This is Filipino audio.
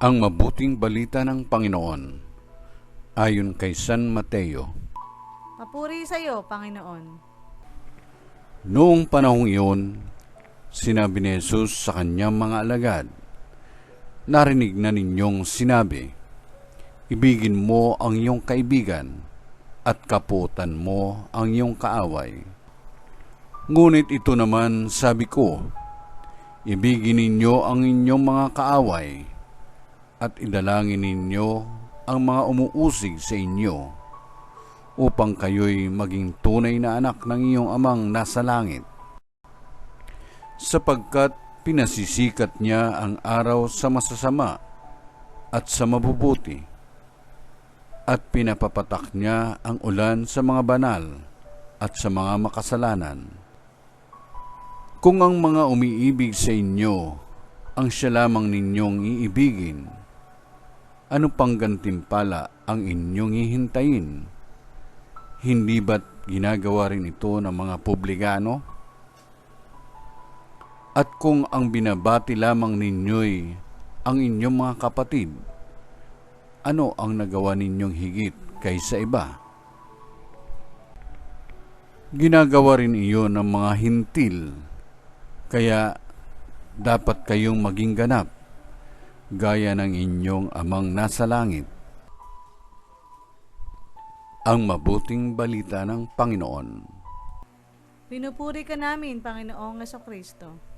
Ang mabuting balita ng Panginoon ayon kay San Mateo. Papuri sa iyo, Panginoon. Noong panahong iyon, sinabi ni Jesus sa kanyang mga alagad, "Narinig na ninyong sinabi, ibigin mo ang iyong kaibigan at kaputan mo ang iyong kaaway. Ngunit ito naman sabi ko, ibigin ninyo ang inyong mga kaaway at idalangin ninyo ang mga umuusig sa inyo, upang kayo'y maging tunay na anak ng iyong amang nasa langit. Sapagkat pinasisikat niya ang araw sa masasama at sa mabubuti, at pinapapatak niya ang ulan sa mga banal at sa mga makasalanan. Kung ang mga umiibig sa inyo ang siya lamang ninyong iibigin, ano pang gantimpala ang inyong hihintayin? Hindi ba't ginagawa rin ito ng mga publikano? At kung ang binabati lamang ninyo'y ang inyong mga kapatid, ano ang nagawa ninyong higit kaysa iba? Ginagawa rin iyon ng mga hintil, kaya dapat kayong maging ganap, gaya ng inyong amang nasa langit." Ang mabuting balita ng Panginoon. Pinupuri ka namin, Panginoong Jesucristo.